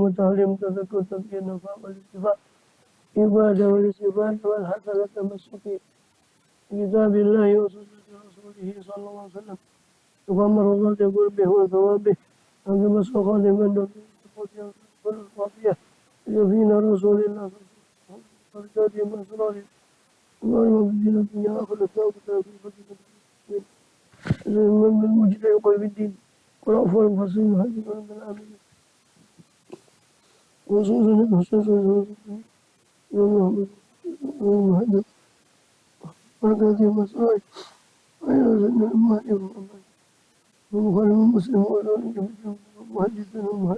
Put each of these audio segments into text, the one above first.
والمتعلم تذكر تذكير النفاق والاتفاق عبادة والاستفادة والحسنة التمسك بكتاب الله وسنة رسوله صلى الله عليه وسلم يغمر الله يقول به وثوابه عند مسوق لمن كل القافية يفينا رسول الله صلى الله عليه وسلم مسرار ومن الدين الدنيا آخر الثابت في فتنة من المجد قلب الدين والعفو الفصيل هذه من الآمين وصوصا وصوصا يوم محمد بركاته مسرار وإلى سنة المهدي ومخالف المسلم ومحدثنا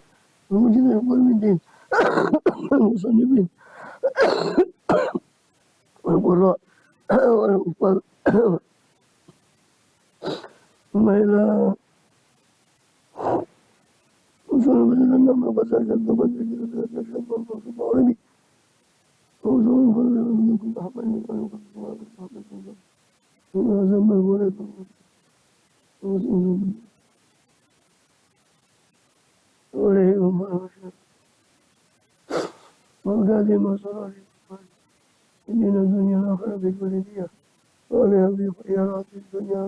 ومجد قلب الدين المصنفين والقراء والحفاظ ثم إلى وصول مثل النمر وقصر شد وقصر شد شد وقصر عربي وصول كل منكم أحمد من قلب ثم زم الولد وليه ومعاشر وقادم وصرار إننا الدنيا الآخرة في كل دية وعليها في خيارات الدنيا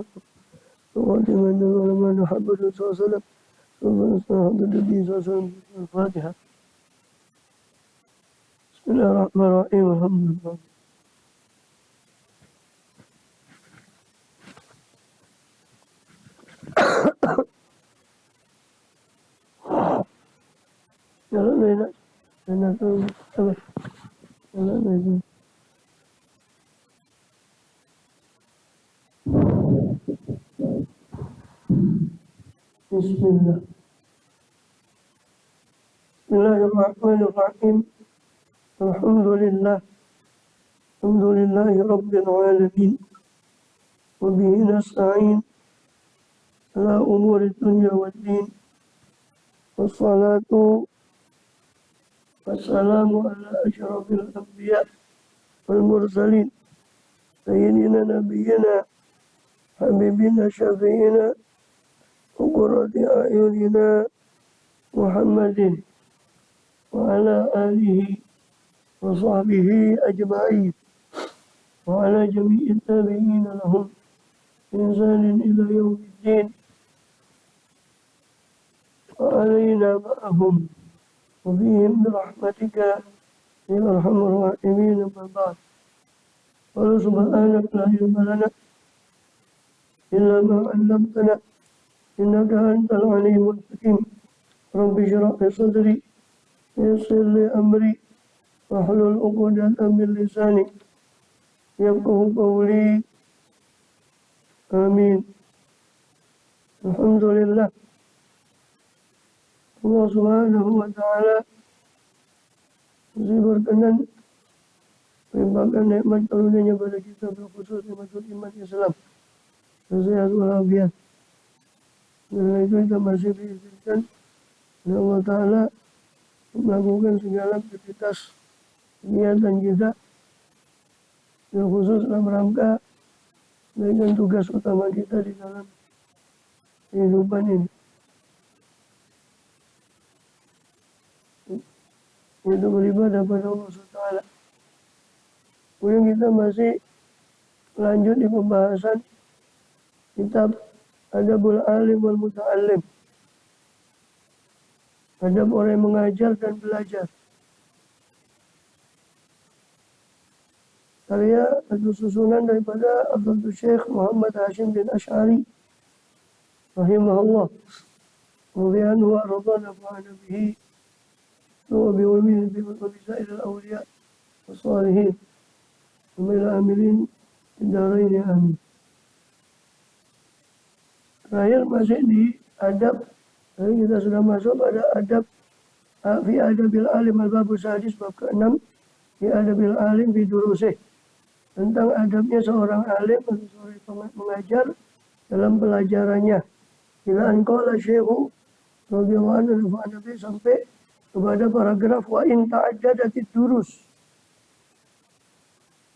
وقادم أن العلماء محمد صلى الله عليه وسلم ثم نصنع النبي صلى الله عليه وسلم الفاتحة بسم الله الرحمن الرحيم الحمد لله يلا لينا لنا تبع يلا لينا بسم الله بسم الله الرحمن الرحيم الحمد لله رب العالمين وبه نستعين على أمور الدنيا والدين والصلاة والسلام على أشرف الأنبياء والمرسلين سيدنا نبينا حبيبنا شفيعنا وقرة أعيننا محمد وعلى آله وصحبه أجمعين وعلى جميع التابعين لهم بإحسان إلى يوم الدين وعلينا معهم وفيهم برحمتك يا أرحم الراحمين أما بعد قال سبحانك لا علم لنا إلا ما علمتنا إنك أنت العليم الحكيم رب اشرح لي صدري ويسر لي أمري واحلل عقدة من لساني يفقهوا قولي آمين. الحمد لله Allah Subhanahu wa Ta'ala masih berkenan melimpahkan nikmat karunia pada kita, berkhusus nikmatul iman Islam dan sehat walafiat. Karena itu kita masih diizinkan oleh Allah Ta'ala melakukan segala aktivitas kegiatan kita, berkhusus dalam rangka dengan tugas utama kita di dalam kehidupan ini, yaitu beribadah pada Allah SWT. Kemudian kita masih lanjut di pembahasan kitab Adabul Alim wal Muta'allim, adab orang yang mengajar dan belajar, karya atau susunan daripada Abdul Syekh Muhammad Hashim bin Ash'ari rahimahullah radhiyallahu anhu wa radhana fa'ana bihi وبيومين وبسائر الأولياء والصالحين ومن العاملين في الدارين آمين. Terakhir masih di adab, kita sudah masuk pada adab fi adabil alim al-babu sadis bab ke-6 fi adabil alim fi durusih, tentang adabnya seorang alim atau seorang mengajar dalam pelajarannya. Bila anqala syekhu radhiyallahu anhu sampai kepada paragraf wa in ta'addadatid durus,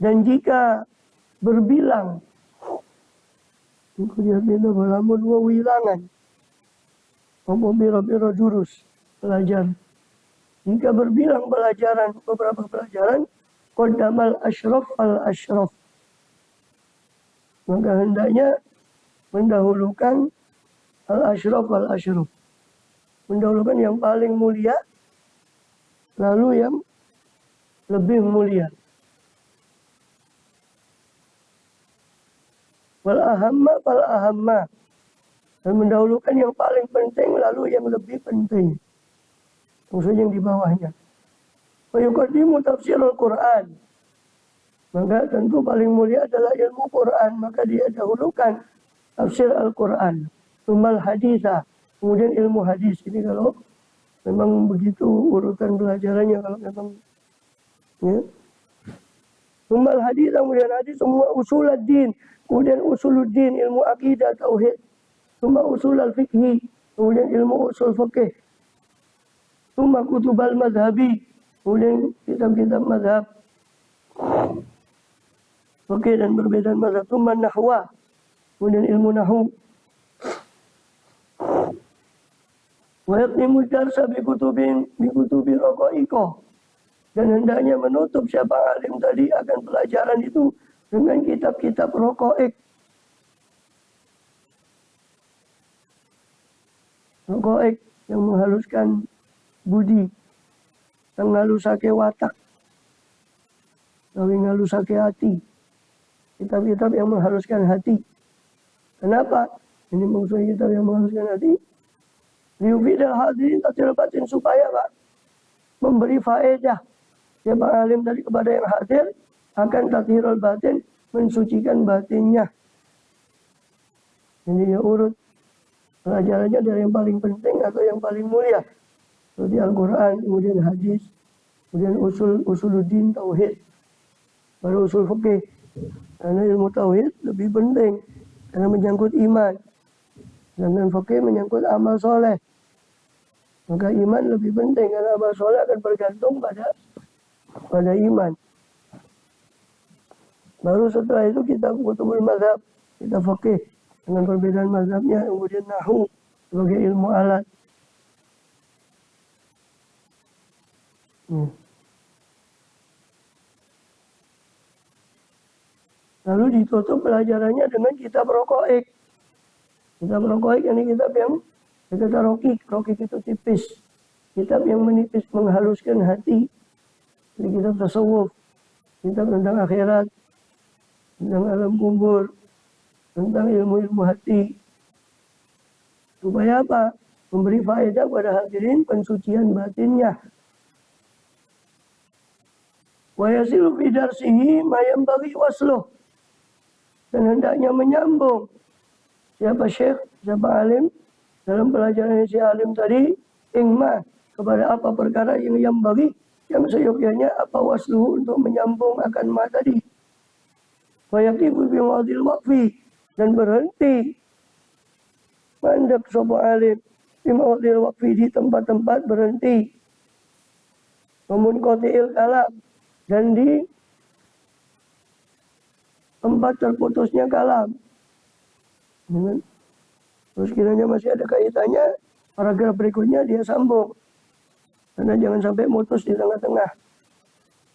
dan jika berbilang, kemudian itu balamun wa wilangan apa bira-bira durus pelajar, jika berbilang pelajaran, beberapa pelajaran, qaddamal asyraf al-asyraf. Maka hendaknya mendahulukan al-asyraf al-asyraf. Mendahulukan yang paling mulia, lalu yang lebih mulia. Wal ahamma fal ahamma. Dan mendahulukan yang paling penting, lalu yang lebih penting. Maksudnya yang di bawahnya. Wa yuqaddimu tafsir al-Quran. Maka tentu paling mulia adalah ilmu Quran. Maka dia dahulukan tafsir Al-Quran. Tumal haditha. Kemudian ilmu hadis. Ini kalau memang begitu urutan pelajarannya. Kalau memang ya. Tumal haditha. Kemudian hadis semua usul ad-din. Kemudian usuluddin. Ilmu akidah, tauhid. Tumal usul al-fiqhi. Kemudian ilmu usul fiqh. Tumal kutubal madhabi. Kemudian kitab-kitab madhab. Oke, dan perbedaan mazhab. Tuman nahwa. Kemudian ilmu nahu. Wa yaqnimu darsa bi kutubi raqaiqah. Dan hendaknya menutup siapa alim tadi akan pelajaran itu dengan kitab-kitab raqaiq. Raqaiq yang menghaluskan budi. Yang ngalusake watak. Tapi ngalusake hati. Kitab-kitab yang mengharuskan hati. Kenapa? Ini maksudnya kitab yang mengharuskan hati. Liufidal hadirin tatil batin supaya Pak memberi faedah. Siapa alim tadi kepada yang hadir akan tathirul batin, mensucikan batinnya. Ini ya urut pelajarannya dari yang paling penting atau yang paling mulia. Seperti Al-Quran, kemudian hadis, kemudian usuluddin, tauhid, baru usul fikih. Karena ilmu tauhid lebih penting karena menyangkut iman. Sedangkan fikih menyangkut amal soleh. Maka iman lebih penting karena amal soleh akan bergantung pada iman. Baru setelah itu kita kutubul mazhab, kita fikih dengan perbedaan mazhabnya, kemudian nahu sebagai ilmu alat. Lalu ditutup pelajarannya dengan kitab raqaiq. Kitab raqaiq ini kitab yang kata raqaiq itu tipis. Kitab yang menipis, menghaluskan hati. Ini kitab tasawuf. Kitab tentang akhirat, tentang alam kubur, tentang ilmu-ilmu hati. Supaya apa? Memberi faedah pada hadirin pensucian batinnya. Wa yasilu fi darsihi ma yanbaghi wasluh. Dan hendaknya menyambung siapa syekh, siapa alim dalam pelajaran si alim tadi ingma kepada apa perkara yang bagi yang seyogyanya apa wasluhu untuk menyambung akan ma tadi. Wa yaqifu bi mawdil waqfi dan berhenti mandek sapa alim bi mawdil waqfi di tempat-tempat berhenti. Memunqati'il kalam dan di tempat terputusnya kalam. Terus kiranya masih ada kaitannya, paragraf berikutnya dia sambung. Karena jangan sampai mutus di tengah-tengah.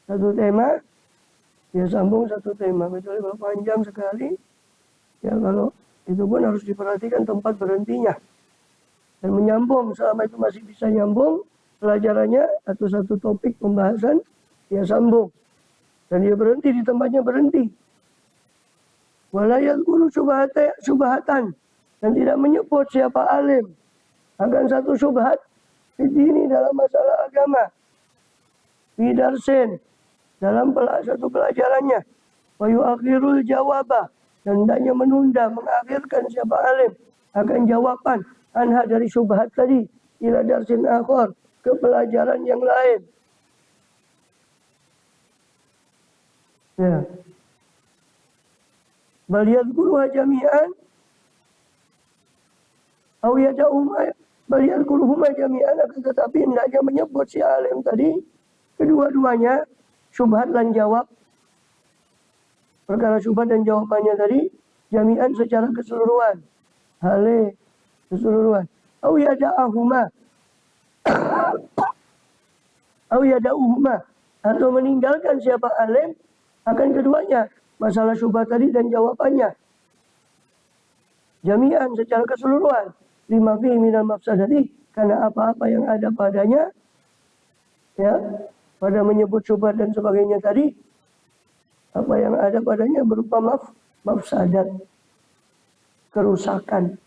Satu tema, dia sambung satu tema. Kecuali kalau panjang sekali, ya kalau itu pun harus diperhatikan tempat berhentinya. Dan menyambung, selama itu masih bisa nyambung, pelajarannya atau satu topik pembahasan, dia sambung. Dan dia berhenti di tempatnya berhenti. Walayat guru subhatan dan tidak menyebut siapa alim akan satu subhat ini dalam masalah agama bidarsin dalam satu pelajarannya wa yuakhirul jawabah dan hendaknya menunda mengakhirkan siapa alim akan jawaban anha dari subhat tadi ila darsin akhar ke pelajaran yang lain. Ya. Baliyat guruha jami'an atau yada'uma baliyat guruhuma jami'an akan tetapi hendaknya menyebut si alim tadi kedua-duanya syubhat dan jawab perkara syubhat dan jawabannya tadi jami'an secara keseluruhan keseluruhan atau yada'ahuma Au yada'uhuma, atau meninggalkan siapa alim akan keduanya, masalah syubhat tadi dan jawabannya. Jami'an secara keseluruhan, lima fi minal mafsadati, karena apa-apa yang ada padanya, ya, pada menyebut syubhat dan sebagainya tadi, apa yang ada padanya berupa mafsadat, kerusakan.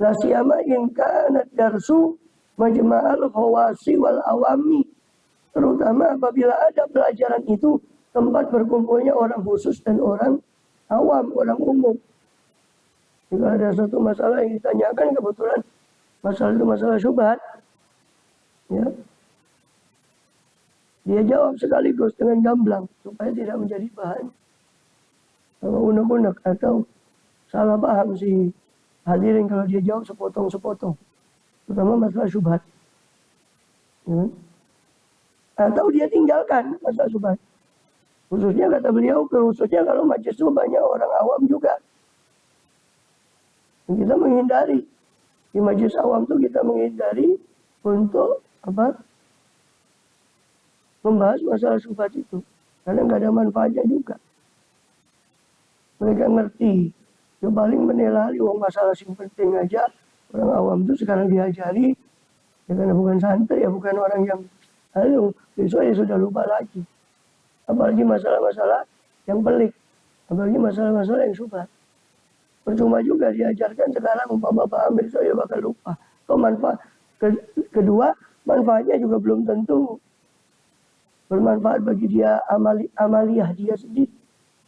La siyama in kana darsu majma'al khawasi wal awami, terutama apabila ada pelajaran itu tempat berkumpulnya orang khusus dan orang awam, orang umum. Jika ada satu masalah yang ditanyakan, kebetulan masalah itu masalah syubhat, ya, dia jawab sekaligus dengan gamblang supaya tidak menjadi bahan unek-unek atau salah paham si hadirin kalau dia jawab sepotong-sepotong, terutama masalah syubhat, ya. Atau dia tinggalkan masalah syubhat. Khususnya kata beliau, khususnya kalau majelis itu banyak orang awam juga. Kita menghindari di majelis awam itu, kita menghindari untuk apa? Membahas masalah syubhat itu, karena nggak ada manfaatnya juga. Mereka ngerti, yang paling menelari uang masalah yang penting aja. Orang awam itu sekarang diajari, ya karena bukan santri, ya bukan orang yang besok ya sudah lupa lagi. Apalagi masalah-masalah yang pelik, apalagi masalah-masalah yang syubhat. Percuma juga diajarkan sekarang, umpama paham besok ya bakal lupa. Kedua, manfaatnya juga belum tentu bermanfaat bagi dia, amaliyah dia sendiri.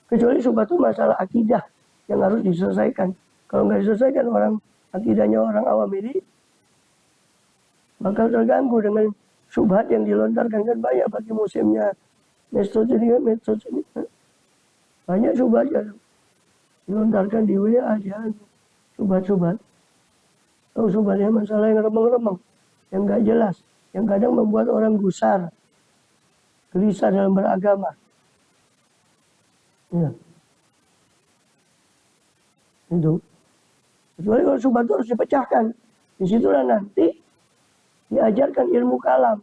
Kecuali syubhat itu masalah akidah yang harus diselesaikan. Kalau nggak diselesaikan, orang akidahnya orang awam ini bakal terganggu dengan syubhat yang dilontarkan. Kan banyak bagi musimnya medsos ini, banyak syubhat yang dilontarkan di WA aja, syubhat-syubhat. Atau syubhatnya masalah yang remeng-remeng, yang nggak jelas, yang kadang membuat orang gusar, gelisah dalam beragama. Ya. Itu. Kecuali kalau syubhat itu harus dipecahkan. Disitulah nanti diajarkan ilmu kalam.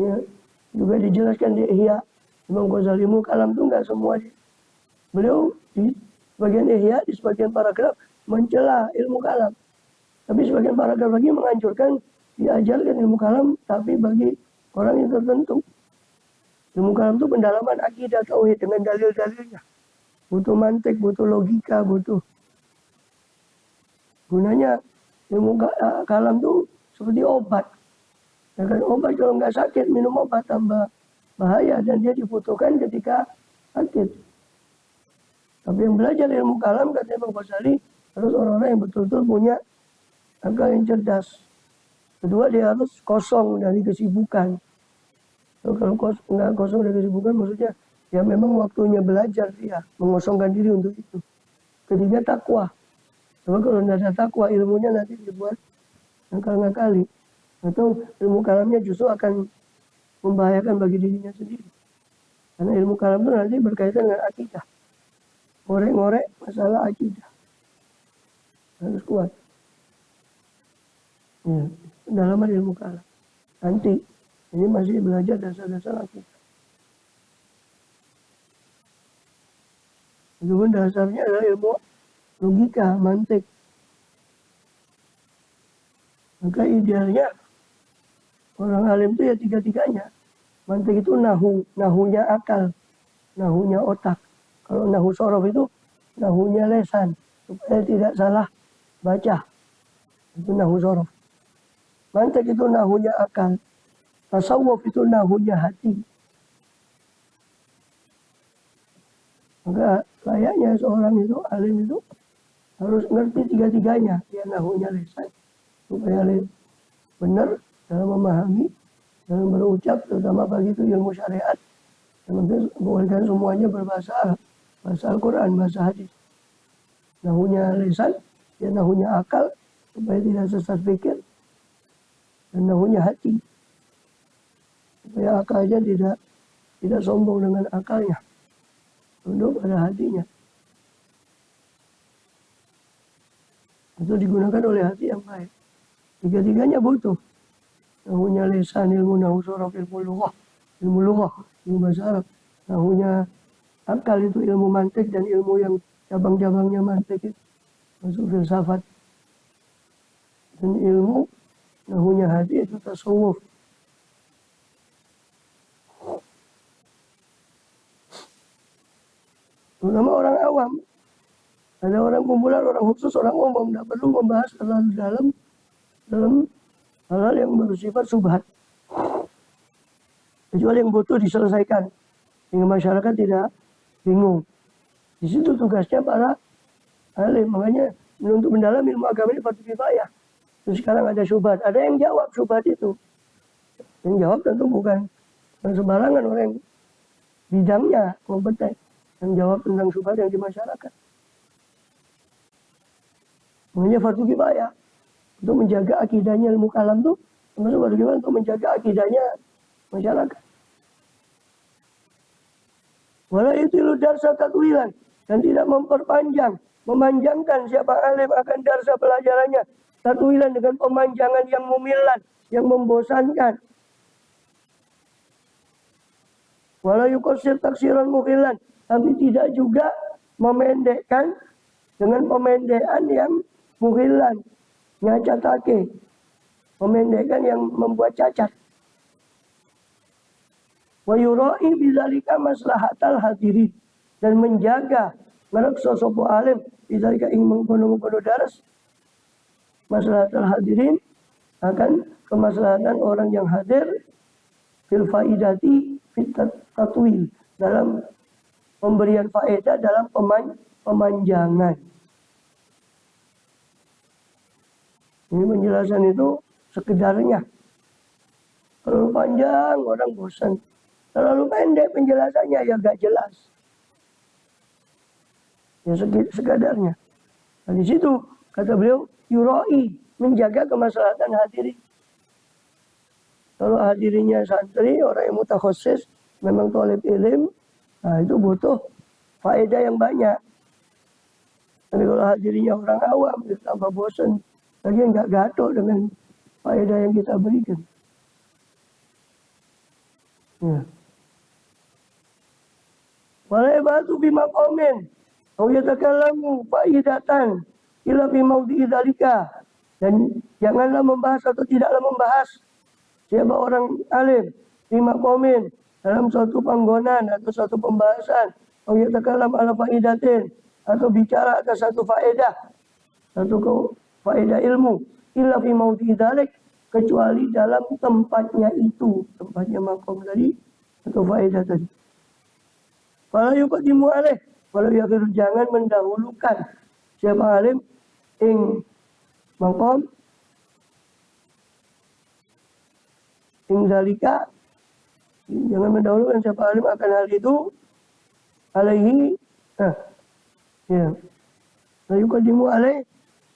Ya. Juga dijelaskan di Ihya. Imam Ghazali, ilmu kalam itu enggak semua. Beliau di bagian Ihya, di sebagian paragraf mencela ilmu kalam. Tapi sebagian paragraf lagi menganjurkan diajarkan ilmu kalam, tapi bagi orang yang tertentu. Ilmu kalam itu pendalaman akidah tauhid dengan dalil-dalilnya. Butuh mantik, butuh logika, butuh. Gunanya ilmu kalam itu seperti obat. Ya kan, obat kalau nggak sakit, minum obat tambah bahaya, dan dia dibutuhkan ketika sakit. Tapi yang belajar ilmu kalam, kata Imam Ghazali, harus orang-orang yang betul-betul punya akal yang cerdas. Kedua, dia harus kosong dari kesibukan. Kalau nggak kosong dari kesibukan, maksudnya ya memang waktunya belajar, dia mengosongkan diri untuk itu. Ketiga, takwa. Sebab kalau tidak ada takwa, ilmunya nanti dibuat ngakal-ngakali. Atau ilmu kalamnya justru akan membahayakan bagi dirinya sendiri. Karena ilmu kalam itu nanti berkaitan dengan akidah. Ngorek-ngorek masalah akidah. Harus kuat. Ya, pendalaman ilmu kalam. Nanti, ini masih belajar dasar-dasar akidah. Itu pun dasarnya adalah ilmu logika, mantik. Maka idealnya orang alim itu ya tiga-tiganya. Mantik itu nahunya akal, nahunya otak. Kalau nahu sorof itu nahunya lesan, supaya tidak salah baca. Itu nahu sorof. Mantik itu nahunya akal. Tasawuf itu nahunya hati. Maka layaknya seorang itu, alim itu, harus ngerti tiga-tiganya. Dia nahunya lesan, supaya benar dalam memahami, dalam berucap, terutama bagi itu ilmu syariat. Yang penting bolehkan semuanya berbahasa Arab, bahasa Al-Quran, bahasa hadis. Nahunya lesan, dia nahunya akal, supaya tidak sesat pikir. Dan nahunya hati, supaya akalnya tidak sombong dengan akalnya, tunduk pada hatinya. Itu digunakan oleh hati yang baik. Tiga-tiganya butuh. nahunya lisan ilmu nahu sorof ilmu lughah, ilmu bahasa Arab. Nahunya akal itu ilmu mantik dan ilmu yang cabang-cabangnya mantik itu masuk filsafat. Dan ilmu nahunya hati itu tasawuf. Terutama orang awam. Ada orang kumpulan, orang khusus, orang umum. Tidak perlu membahas terlalu dalam hal-hal yang bersifat subhat. Kecuali yang butuh diselesaikan. Sehingga masyarakat tidak bingung. Di situ tugasnya para alim. Makanya untuk mendalam ilmu agama ini fardu kifayah. Terus sekarang ada subhat. Ada yang jawab subhat itu. Yang jawab tentu bukan sembarangan orang yang bidangnya kompeten. Yang jawab tentang subhat yang di masyarakat. Makanya fardu kifayah. Untuk menjaga akidahnya ilmu kalam itu. Termasuk fardu kifayah untuk menjaga akidahnya masyarakat. Walau itu darsa tatwilan. Dan tidak memanjangkan siapa alim akan darsa pelajarannya. Tatwilan dengan pemanjangan yang mumillan, yang membosankan. Walau yukosir taksiran mukhillan. Tapi tidak juga memendekkan dengan pemendekan yang mukhillan. Nyacatake. Memendekkan yang membuat cacat. Wa yura'i bidzalika maslahatal hadirin, dan menjaga mereksa sapa alim bidzalika ing mengkono-mengkono daras maslahatal hadirin, akan kemaslahatan orang yang hadir fil faidati fit tatwil, dalam pemberian faedah dalam pemanjangan. Ini penjelasan itu sekedarnya. Kalau panjang orang bosan. Terlalu pendek penjelasannya ya gak jelas. Ya sekadarnya. Nah, di situ kata beliau yuroi, menjaga kemaslahatan hadirin. Kalau hadirinnya santri, orang yang mutakhasis, memang thalib ilm, nah itu butuh faedah yang banyak. Tapi kalau hadirinnya orang awam, dia tambah bosan. Lagi nggak gaduh dengan faedah yang kita berikan. Ya. Wala batu bima komen, au yatakallamu faidatan ila fi maudhi'i dzalika, dan janganlah membahas atau tidaklah membahas siapa orang alim bima komen dalam suatu panggonan atau suatu pembahasan, au yatakallam ala faidatin, atau bicara atas satu faedah, satu faedah ilmu, illa fi maudhi'i dzalik, kecuali dalam tempatnya itu, tempatnya makom tadi atau faedah tadi. Kalau yuqaddimu alaih, kalau yakin, jangan mendahulukan siapa alim ing makom ing zalika, jangan mendahulukan siapa alim akan hal itu alaihi, ya, kalau yuqaddimu alaih,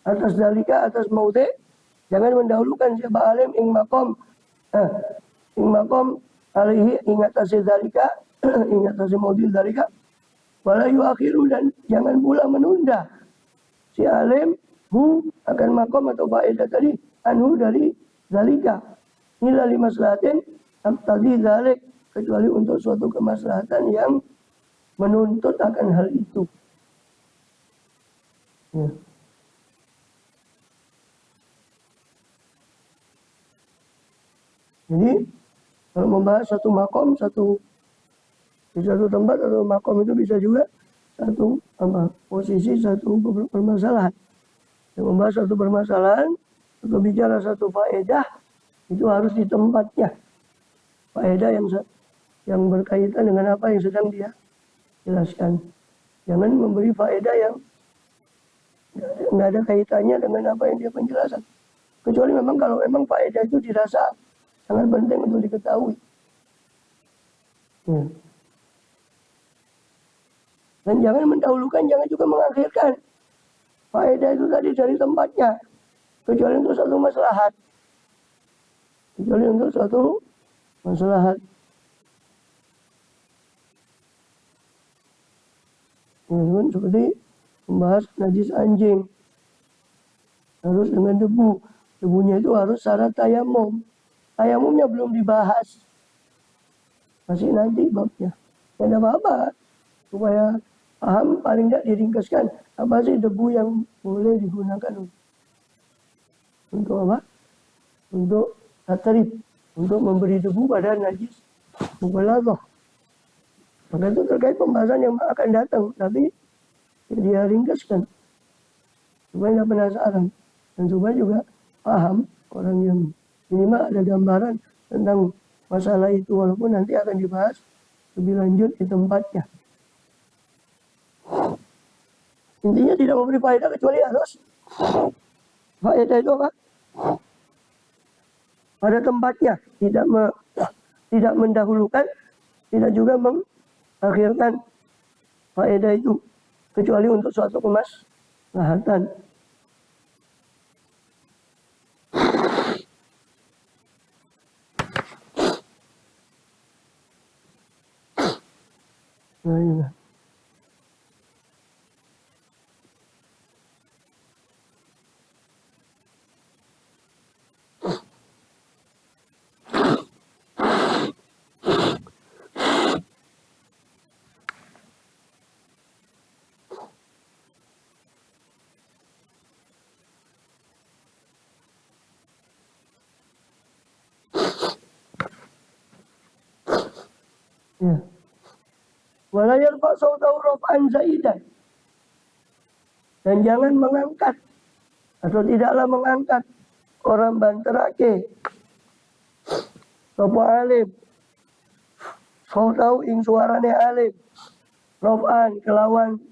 atas zalika, atas maudhi', jangan mendahulukan siapa alim ing makom alaihi, ing atas zalika, ingat si maudhi' dzalika, wala yuakhiru, dan jangan pula menunda si alim akan makom atau faedah tadi anhu dari dzalika illa li maslahatin taqtadi dzalik, kecuali untuk suatu kemaslahatan yang menuntut akan hal itu. Ya. Jadi kalau membahas satu makom, di satu tempat atau makom itu bisa juga satu posisi, satu permasalahan. Yang membahas satu permasalahan atau bicara satu faedah itu harus di tempatnya. Faedah yang berkaitan dengan apa yang sedang dia jelaskan. Jangan memberi faedah yang nggak ada kaitannya dengan apa yang dia penjelasan. Kecuali memang kalau memang faedah itu dirasa sangat penting untuk diketahui. Ya. Dan jangan mendahulukan, jangan juga mengakhirkan faedah itu tadi dari tempatnya, kecuali untuk satu maslahat. Kecuali untuk satu maslahat. Ya, seperti membahas najis anjing, harus dengan debu. Debunya itu harus syarat tayamum. tayamumnya belum dibahas. Masih nanti babnya. Tidak apa-apa. Supaya paham, paling tidak diringkaskan. Apa sih debu yang boleh digunakan untuk apa? Untuk tatrib. Untuk memberi debu pada najis mughaladzah. Maka itu terkait pembahasan yang akan datang. Tapi dia ringkaskan. Supaya tidak penasaran. Dan supaya juga paham orang yang minimal ada gambaran tentang masalah itu. Walaupun nanti akan dibahas lebih lanjut di tempatnya. Intinya tidak memberi faedah kecuali harus faedah itu apa? Pada tempatnya, tidak mendahulukan, tidak juga mengakhirkan faedah itu kecuali untuk suatu kemaslahatan. Nah, ini. Ya. Wala yarfa sautahu raf'an zaidan. Dan jangan mengangkat atau tidaklah mengangkat orang banterake sapa alim sautahu ing suarane alim raf'an kelawan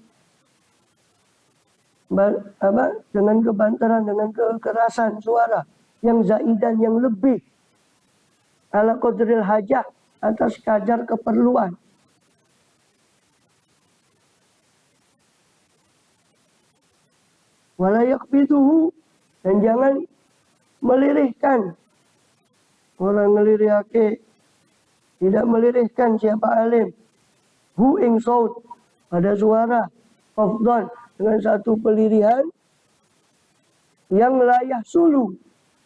dengan kebantaran, dengan kekerasan suara yang zaidan, yang lebih ala qadril hajah, atas kadar keperluan. Wala yakbiduhu, dan jangan melirihkan. Orang ngelirihake, tidak melirihkan siapa alim. Hu ing saut, pada suara khafdan, dengan satu pelirihan yang layah sulu,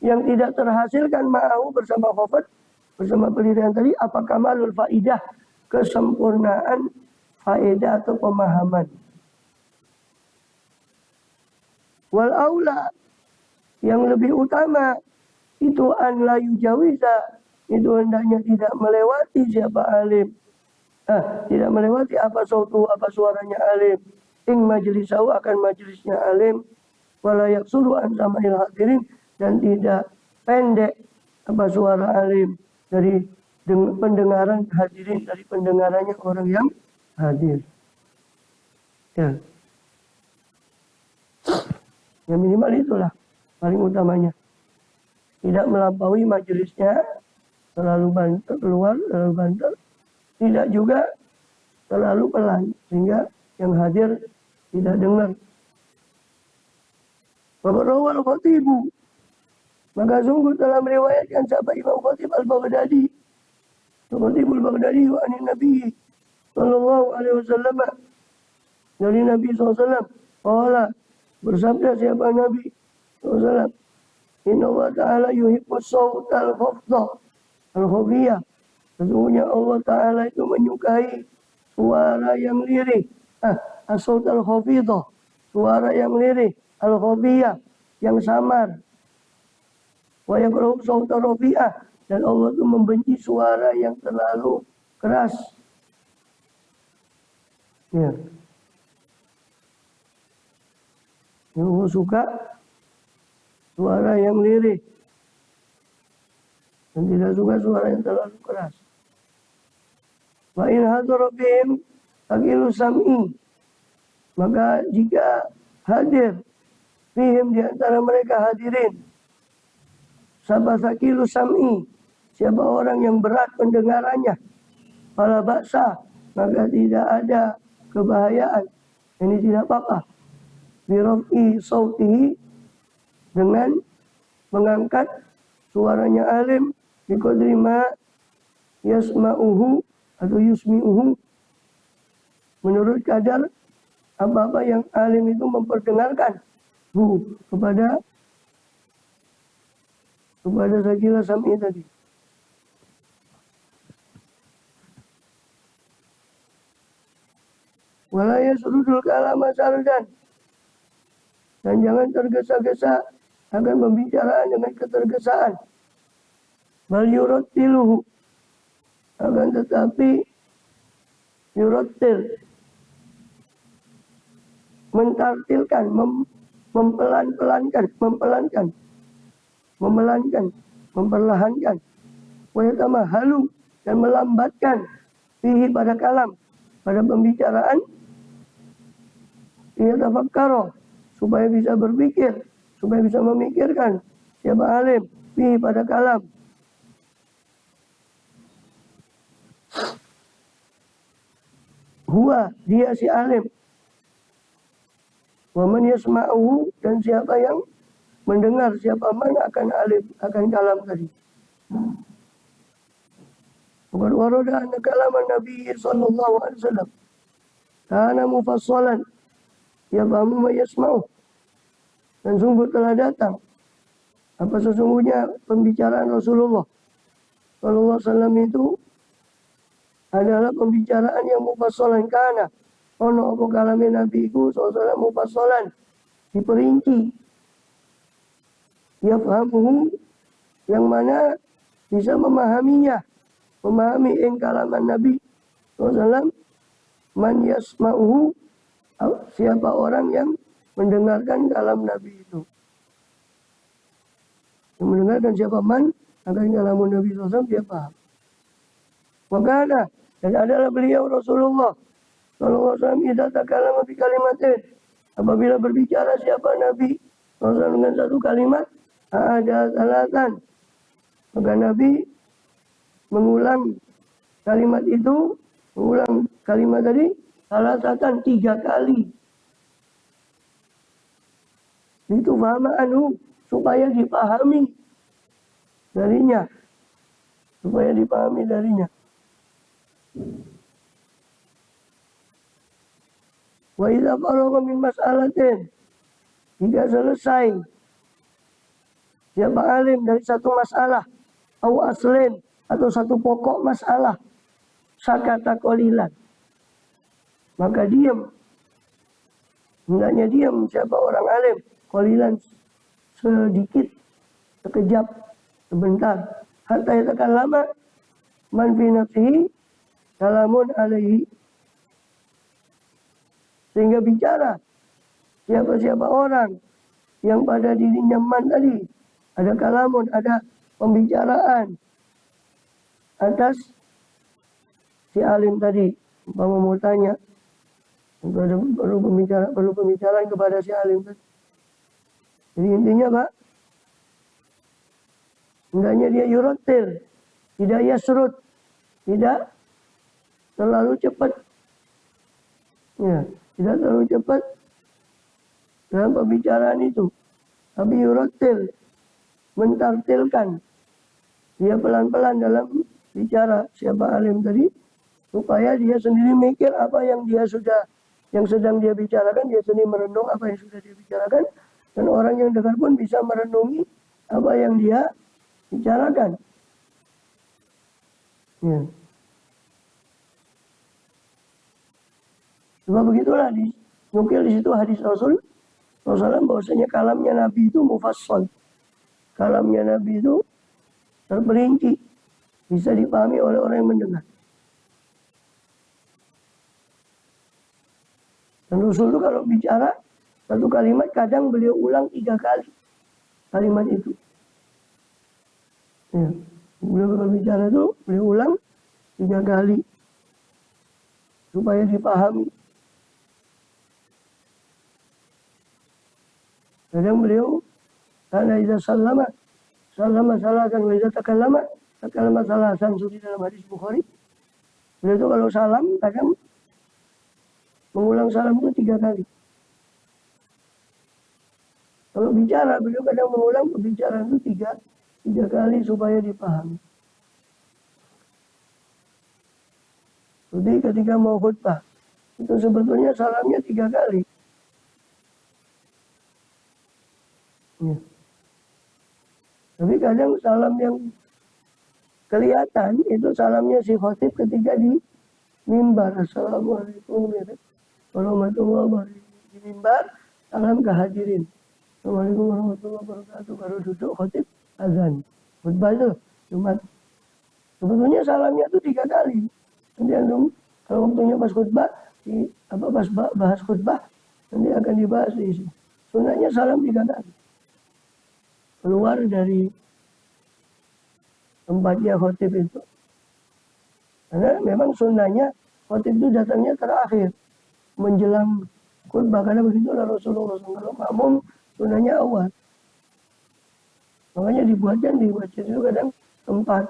yang tidak terhasilkan ma'ahu bersama khafad, bersama pelirihan tadi, apakah malul faidah, kesempurnaan faedah atau pemahaman. Wal aula, yang lebih utama itu an la yujawiza, itu hendaknya tidak melewati siapa alim. Tidak melewati apa sautu, apa suaranya alim. Ing majlisahu, akan majlisnya alim. Wala yaksulu an sama'il hadirin, dan tidak pendek apa suara alim dari pendengaran hadirin, dari pendengarannya orang yang hadir. Ya. Yang minimal itulah paling utamanya. Tidak melampaui majelisnya, terlalu banter keluar, terlalu banter. Tidak juga terlalu pelan, sehingga yang hadir tidak dengar. Rawal Khatibu, maka sungguh telah meriwayatkan sahabat Imam Khatib al-Baghdadi, Khatibul Baghdadi wa anin Nabi sallallahu alaihi wasallam, dari Nabi SAW, qala, bersabda siapa Nabi SAW, Inna Allah Ta'ala yuhibbus sawtal khafdah al-khafiyah, sesungguhnya Allah Ta'ala itu menyukai suara yang lirih. As-sawt al-khafidah, suara yang lirih, al-khafiyah, yang samar. Wa yakrahu sawt al-rafi'ah, dan Allah itu membenci suara yang terlalu keras. Ya. Yang Allah suka suara yang lirih, dan tidak suka suara yang terlalu keras. Wa in hadara bihim aqilu sam'i, maka jika hadir bihim, di antara mereka hadirin, sabah sakilu sam'i, siapa orang yang berat pendengarannya, fala ba'sa, maka tidak ada kebahayaan, ini tidak apa-apa, biraf'i sautihi, dengan mengangkat suaranya alim, biqadri ma yasma'uhu atau yusmi'uhu, menurut kadar apa-apa yang alim itu memperdengarkan kepada sakila sam'i tadi. Wala yasrudul kalama sardan. Dan jangan tergesa-gesa akan pembicaraan dengan ketergesaan. Bal yurattiluhu. Akan tetapi yurattil, mentartilkan, mempelan-pelankan, memelankan, memperlahankan. Wa yatamahalu, dan melambatkan fihi pada kalam, pada pembicaraan. Ia tafakkaro, supaya bisa berpikir, supaya bisa memikirkan siapa alim fihi pada kalam. Huwa, dia si alim. Wa man yasma'uhu, dan siapa yang mendengar, siapa man akan alim, akan kalam tadi. Bukan warada anna kalaman Nabi sallallahu alaihi wasallam kana mufassalan yafahamu ma yasma'u. Dan sungguh telah datang apa sesungguhnya pembicaraan Rasulullah sallallahu alaihi wasallam itu adalah pembicaraan yang mufassalan, kana ono apa kalame Nabi ku sallallahu alaihi wasallam mufassalan, diperinci. Yafahamuhu, yang mana bisa memahaminya, memahami ing kalaman Nabi sallallahu alaihi wasallam, man yasma'uhu, siapa orang yang mendengarkan kalam Nabi itu. Yang mendengarkan siapa man akan kalamun Nabi sallallahu alaihi wasallam, dia paham. Wakana, dan adalah beliau Rasulullah sallallahu alaihi wasallam idza takallama bi kalimatin, apabila berbicara siapa Nabi sallallahu alaihi wasallam dengan satu kalimat, ada salatan, maka Nabi mengulang kalimat itu, mengulang kalimat tadi salatan 3 kali. Itu fahama anhu, supaya dipahami darinya, supaya dipahami darinya. Wa idza faragha min mas'alatin, jika selesai siapa alim dari satu masalah, au aslin, atau satu pokok masalah, sakata qalilan, maka diam. Hendaknya diam siapa orang alim, qalilan, sedikit, sekejap, sebentar, hatta yatakallama man fi nafsihi kalamun alaihi, sehingga bicara siapa-siapa orang yang pada dirinya man tadi ada kalamun, ada pembicaraan atas si alim tadi. Umpama mau tanya, perlu pembicaraan kepada si alim tadi. Jadi intinya Pak, hendaknya dia yurattil, tidak yasrud, tidak terlalu cepat. Ya, tidak terlalu cepat dalam pembicaraan itu. Tapi yurattil, mentartilkan, dia pelan-pelan dalam bicara siapa alim tadi, supaya dia sendiri mikir apa yang sedang dia bicarakan, dia sendiri merenung apa yang sudah dia bicarakan, dan orang yang dengar pun bisa merenungi apa yang dia bicarakan. Ya. Sebab begitulah dinukil di situ hadis Rasul SAW bahwasanya kalamnya Nabi itu mufassal. Kalamnya Nabi itu terperinci, bisa dipahami oleh orang yang mendengar. Dan Rasul itu kalau bicara satu kalimat kadang beliau ulang 3 kali kalimat itu. Ya. Beliau berbicara itu beliau ulang 3 kali supaya dipahami. Kadang beliau karena idza sallama salasan, wa idza takallama salasan, seperti dalam hadis Bukhari. Beliau itu kalau salam kadang mengulang salam itu 3 kali. Kalau bicara beliau kadang mengulang pembicaraan itu 3 kali supaya dipahami. Jadi ketika mau khutbah itu sebetulnya salamnya 3 kali. Ya. Tapi kadang salam yang kelihatan itu salamnya si khotib ketika di mimbar, assalamualaikum, ya. warahmatullahi wabarakatuh. Di mimbar, salam ke hadirin. Assalamualaikum warahmatullahi wabarakatuh. Baru duduk khotib azan. Khutbah itu Jumat. Sebetulnya salamnya itu 3 kali. Nanti antum kalau waktunya pas khutbah, pas bahas khutbah, nanti akan dibahas di sini. Sunahnya salam 3 kali. Keluar dari tempatnya khotib itu. Karena memang sunnahnya khotib itu datangnya terakhir, menjelang khutbah, karena begitulah Rasulullah SAW. Makmum sunnahnya awal. Makanya dibuatkan di masjid itu kadang tempat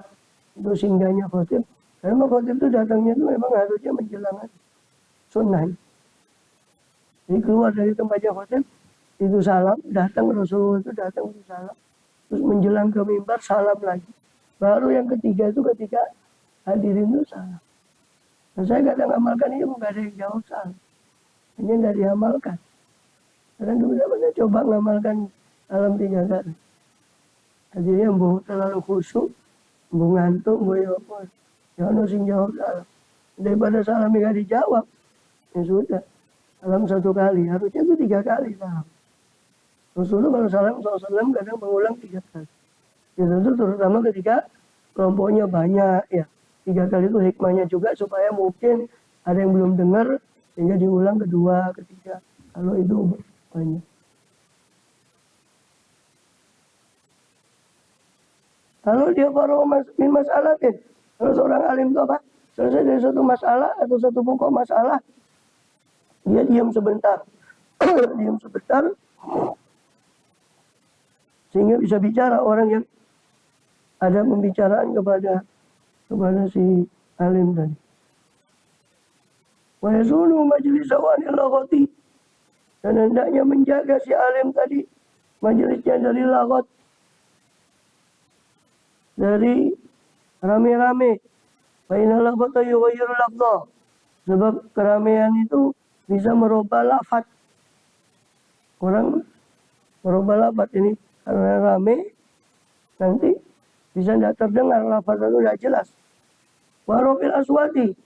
untuk singgahnya khotib. Karena khotib itu datangnya itu memang harusnya menjelang sunnah. Jadi keluar dari tempatnya khotib itu salam, datang Rasulullah itu datang itu salam. Terus menjelang ke mimbar salam lagi. Baru yang ketiga itu ketika hadirin itu salam. Nah, saya kadang amalkan ini nggak ada yang jawab salam. Hanya nggak diamalkan. Kadang benar-benar coba ngamalkan salam 3 kali. Akhirnya mbok terlalu khusyuk, mbok ngantuk, mbok apa. Jangan sing jawab salam. Daripada salam nggak dijawab, ya sudah. Salam 1 kali, harusnya itu 3 kali salam. Rasulullah kalau salam SAW kadang mengulang 3 kali. Ya tentu terutama ketika kelompoknya banyak ya. 3 kali itu hikmahnya juga supaya mungkin ada yang belum dengar sehingga diulang kedua, ketiga. Kalau itu banyak. Kalau dia baru min mas'alatin. Kalau seorang alim itu apa? Selesai dari satu masalah atau satu pokok masalah, dia diam sebentar. Diam sebentar. Sehingga bisa bicara orang yang ada pembicaraan kepada si alim tadi. Wa yasunu majlis awanil laghati. Dan hendaknya menjaga si alim tadi majelisnya dari laghat, dari rame-rame. Fa inna laghata yughayyiru lafdha. Sebab keramaian itu bisa merubah lafaz. Orang merubah lafaz ini karena rame, nanti bisa tidak terdengar, lafaz itu tidak jelas. Warofil aswati.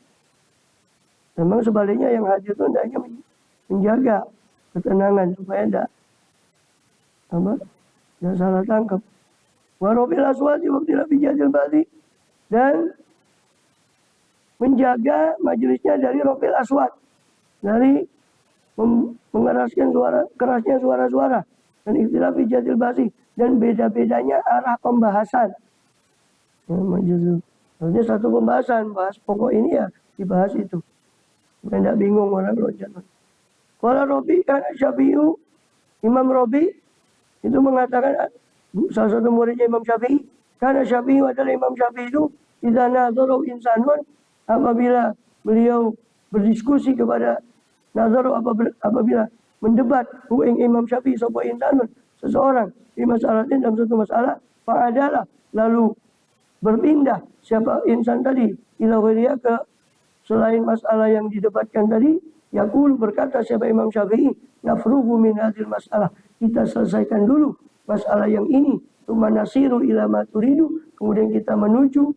Memang sebaliknya yang hadir itu hendaknya menjaga ketenangan supaya tidak salah tangkap. Warofil aswati waktu lebih jadil balik, dan menjaga majelisnya dari rofil aswat, dari mengeraskan kerasnya suara-suara, dan ikhtilaf jadil basi, dan beda-bedanya arah pembahasan. Ya, majelis artinya satu pembahasan, bahas pokok ini ya dibahas itu. Tidak bingung orang loncat. Kalau Robi kan Syafi'i, Imam Robi itu mengatakan, salah satu muridnya Imam Syafi'i, karena Syafi'i adalah Imam Syafi'i itu idza nadharu insanun, apabila beliau berdiskusi kepada nadharu, apabila mendebat Imam Syafi'i sapa insanun, seseorang di masalahin dalam satu masalah, fa'adalah, lalu berpindah siapa insan tadi ila ghairiya, ke selain masalah yang didebatkan tadi, yaqul, berkata siapa Imam Syafi'i, nafrugu min hadhil masalah, kita selesaikan dulu masalah yang ini, tsumma nasiru ila ma turidu, kemudian kita menuju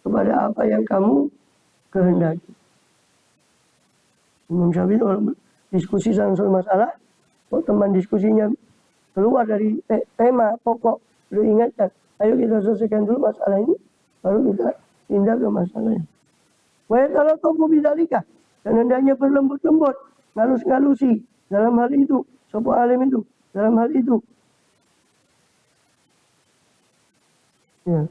kepada apa yang kamu kehendaki. Imam Syafi'i kalau diskusi tentang masalah, kok teman diskusinya keluar dari tema pokok, lu ingatkan, ayo kita selesaikan dulu masalah ini, baru kita pindah ke masalahnya. Wa yatalaqabu bidzalika, dan hendaknya berlembut-lembut, ngalus-ngalusi dalam hal itu, sapa alim itu dalam hal itu. Ya.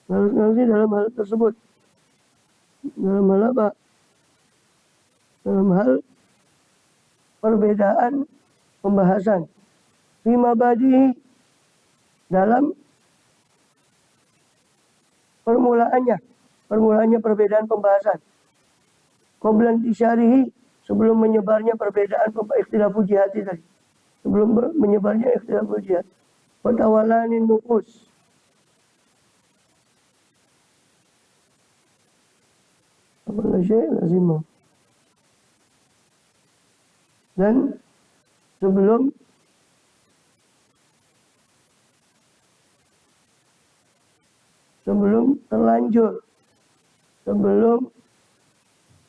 Ngalus-ngalusi dalam hal tersebut. Dalam hal apa? Dalam hal perbedaan pembahasan. Fima badihi, dalam permulaannya perbedaan pembahasan. Qablan tisyarihi, sebelum menyebarnya perbedaan ikhtilafu jihati tadi. Sebelum menyebarnya ikhtilafu jihad. Wa tawalanin nufus, apa syai' lazimah. Dan sebelum terlanjur, sebelum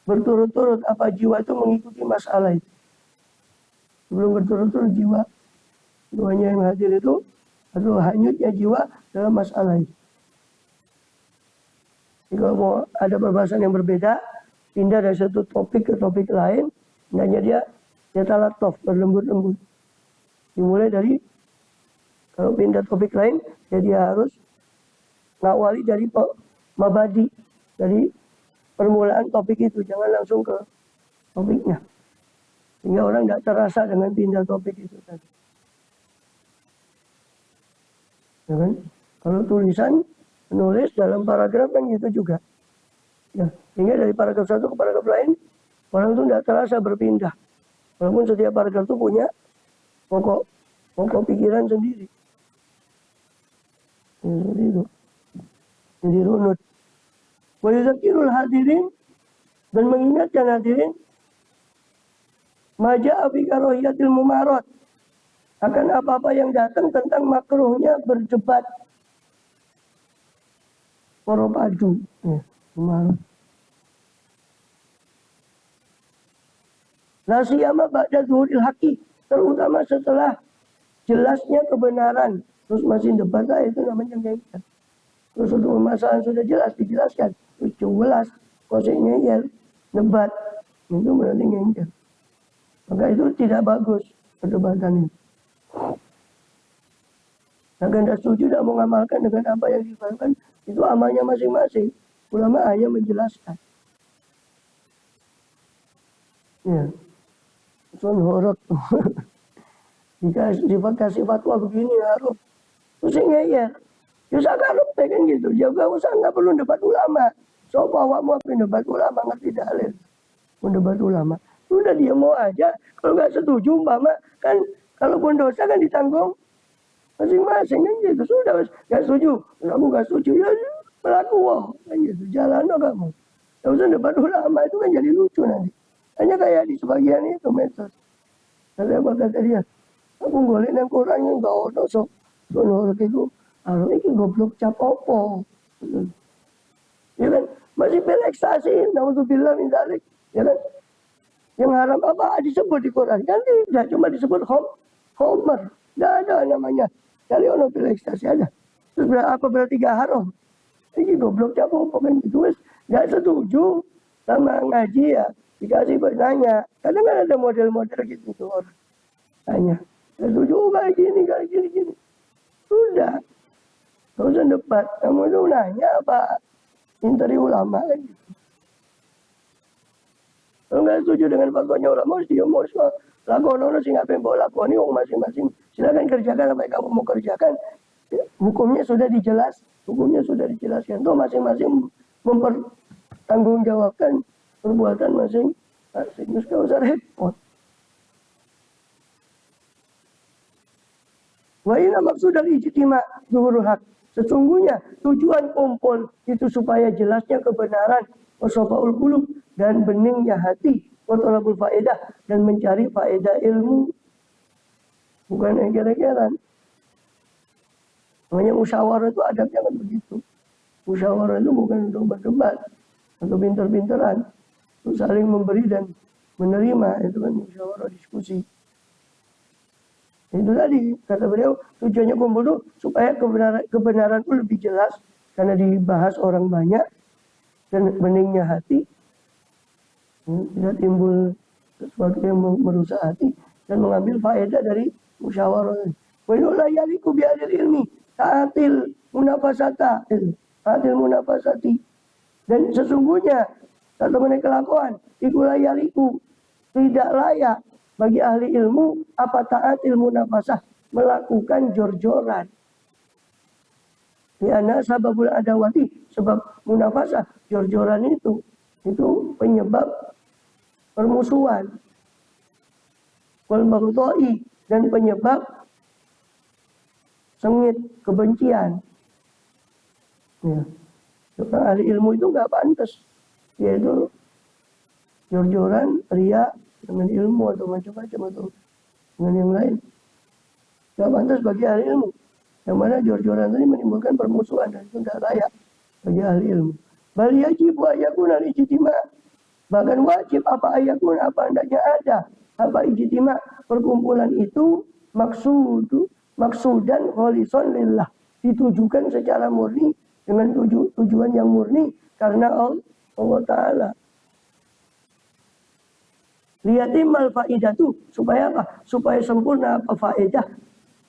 berturut-turut apa jiwa itu mengikuti masalah itu. Sebelum berturut-turut jiwa duanya yang hadir itu atau hanyutnya jiwa dalam masalah itu. Jika mau ada perbahasan yang berbeda, pindah dari satu topik ke topik lain, hendaknya dia talatuf, berlembut-lembut. Dimulai dari, kalau pindah topik lain, dia harus ngawali dari mabadi, dari permulaan topik itu, jangan langsung ke topiknya. Sehingga orang tidak terasa dengan pindah topik itu tadi. Ya kan? Kalau tulisan, menulis dalam paragraf kan gitu juga. Ya, sehingga dari paragraf satu ke paragraf lain, orang itu tidak terasa berpindah. Walaupun setiap paragraf itu punya pokok pikiran sendiri. Ya, seperti itu. Jadi runut. Wa yuzakirul hadirin, dan mengingatkan hadirin, maja'a fi karahiyatil mumarad, akan apa-apa yang datang tentang makruhnya berdebat. Poropadu. Ya, mumarad. La siyama ba'da zuhuril haqi, terutama setelah jelasnya kebenaran. Terus masih debat lah, itu namanya ngengkel. Terus untuk permasalahan sudah jelas dijelaskan, terus jelas konsepnya ya debat, itu berarti ngengkel. Maka itu tidak bagus perdebatan ini. Nah, Anda setuju tidak mengamalkan dengan apa yang difatwakan, itu amalnya masing-masing. Ulama hanya menjelaskan. Ya, sun horot. Jika kasih fatwa begini harus, pusingnya ya. Bisa karep kan gitu. Jaga usah nggak perlu debat ulama. So bawa mau debat ulama ngerti dalil. Mau debat ulama. Sudah dia mau aja. Kalau nggak setuju umpama kan, kalaupun dosa kan ditanggung masing-masing kan gitu. Sudah nggak setuju, kamu nggak setuju ya pelaku kan gitu. Jalan kamu. Nggak usah debat ulama, itu kan jadi lucu nanti. Hanya kayak di sebagian itu medsos. Saya kata dia, aku golek nang Quran yang nggak ono sok sonor itu. Anu ini goblok cap opo. Ya kan? Masih bel ekstasi, naudzubillah min dzalik. Ya kan? Yang haram apa disebut di Quran? Kan tidak cuma disebut homer. Tidak ada namanya. Kali ono bel ekstasi ada. Terus apa berarti gak haram? Ini goblok cap opo kan gitu. Gak setuju sama ngaji ya. Dikasih bertanya. Kadang kan ada model-model gitu tuh orang. Tanya. Setuju kayak gini. Sudah. Gak usah debat, kamu itu nanya apa interi ulama kan gitu. Kalau nggak setuju dengan fatwanya ulama, dia mau lakukan sih ngapain bawa lakoni masing-masing. Silakan kerjakan apa yang kamu mau kerjakan. Hukumnya sudah dijelaskan. Tuh masing-masing mempertanggungjawabkan perbuatan masing-masing. Terus gak usah repot. Wa ina maksud dari ijtima zuhurul haq. Sesungguhnya tujuan kumpul itu supaya jelasnya kebenaran, wasofaul qulub, dan beningnya hati, wa talabul faedah, dan mencari faedah ilmu. Bukan eger-egeran. Namanya musyawarah itu adabnya kan begitu. Musyawarah itu bukan untuk berdebat atau pintar-pintaran, untuk saling memberi dan menerima, itu kan musyawarah diskusi. Itu tadi, kata beliau, tujuannya kumpul itu supaya kebenaran itu lebih jelas, karena dibahas orang banyak, dan beningnya hati, tidak timbul sesuatu yang merusak hati, dan mengambil faedah dari musyawarah. Wa la yaliku bi ahli ilmi ta'atil munafasati. Dan sesungguhnya, kata mereka kelakuan, ikulah yaliku, tidak layak bagi ahli ilmu apa taat ilmu nafasah melakukan jor-joran. Karena sababul adawati, sebab munafasah jor-joran itu penyebab permusuhan. Wal baghdai, dan penyebab sengit, kebencian. Ya. Seorang ahli ilmu itu nggak pantas, yaitu jor-joran, riya dengan ilmu atau macam-macam atau dengan yang lain. Gak pantas bagi ahli ilmu. Yang mana jor-joran tadi menimbulkan permusuhan, dan itu tidak layak bagi ahli ilmu. Bal yajibu ayakuna ijtima, Bahkan wajib apa ayakun, apa hendaknya ada, apa ijtima, perkumpulan itu maksudan kholison lillah, ditujukan secara murni dengan tujuan yang murni karena Allah Ta'ala. Liyatimmal faidatu, supaya apa? Supaya sempurna apa faedah,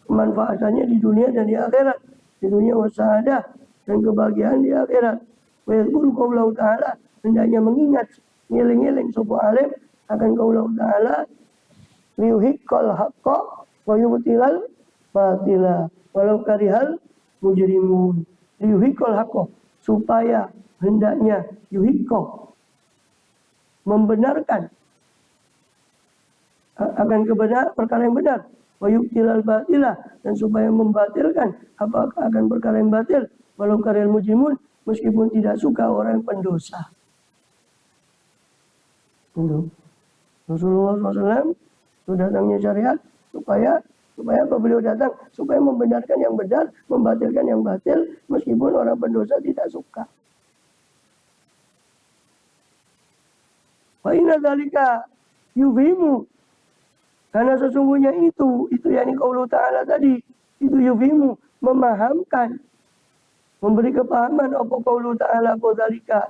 kemanfaatannya di dunia dan di akhirat. Di dunia wassahadah dan kebahagiaan di akhirat. Wa yadhkuru qaulahu ta'ala, hendaknya mengingat ngeling-ngeling sapa alim akan qaulahu ta'ala, liyuhiqqal haqqa wa yubtilal batila walau karihal mujrimun. Liyuhiqqal haqqa, supaya hendaknya yuhiqqo, membenarkan akan perkara yang benar, wa yubtilal batila, dan supaya membatilkan apa akan perkara yang batil, walau karihal mujrimun, meskipun tidak suka orang pendosa. Itu Rasulullah SAW itu datangnya syariat supaya apa beliau datang? Supaya membenarkan yang benar, membatilkan yang batil, meskipun orang pendosa tidak suka. Wa inna dzalika yufimu, karena sesungguhnya itu yakni qaulu ta'ala tadi, itu yufimu, memahamkan, memberi kepahaman apa qaulu ta'ala dzalika,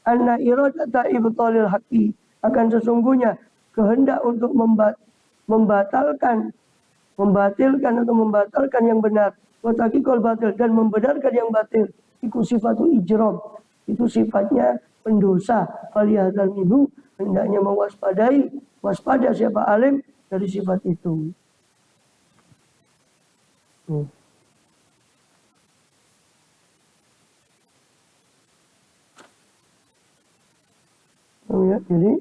anna iradata ibtalil haqqi, akan sesungguhnya kehendak untuk membatalkan atau membatalkan yang benar, wa taqiqul batil, dan membenarkan yang batil, itu sifatu ijram, itu sifatnya pendosa. Falihadzal minhu, hendaknya waspada siapa alim dari sifat itu. Ya, jadi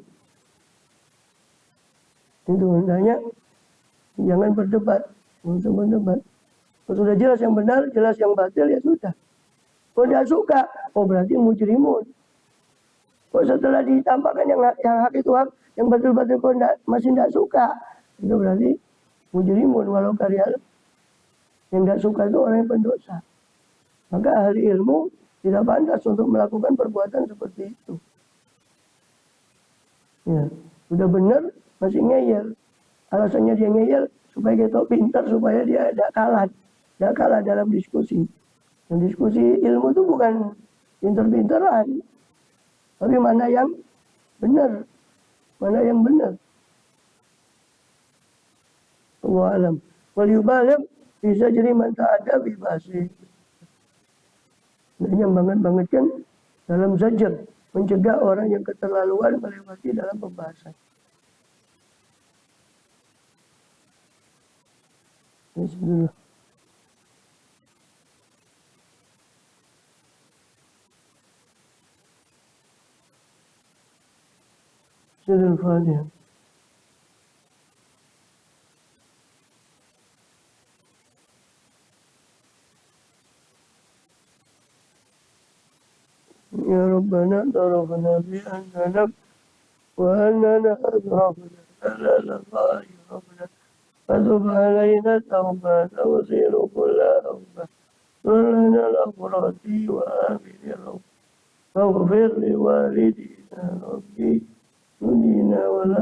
itu hendaknya jangan berdebat, untuk berdebat. Kalau sudah jelas yang benar, jelas yang batil, ya sudah. Kalau tidak suka, berarti mujrimun. Kalau setelah ditampakkan yang hak itu hak, yang batil-batil kau masih tidak suka, itu berarti mujrimun, walau karihal. Yang tidak suka itu orang yang pendosa. Maka ahli ilmu tidak pantas untuk melakukan perbuatan seperti itu. Ya, sudah benar masih ngeyel. Alasannya dia ngeyel supaya kita pintar, supaya dia tidak kalah dalam diskusi. Dan diskusi ilmu itu bukan pintar-pintaran, tapi mana yang benar. Allah alam. Wal yubaligh bisa jadi man ta'adda bi basi. Yang banget-bangetkan dalam zajar, mencegah orang yang keterlaluan melewati dalam pembahasan. Bismillah. Al-Fatihah. Ya Rabbana tarafna bi annana wa annana adrafna la Rabbana fatub alaina tawbata wa siru kulla awbah lana al-afrati wa amin ya Rabb faghfir li walidina rabbi yudina wa la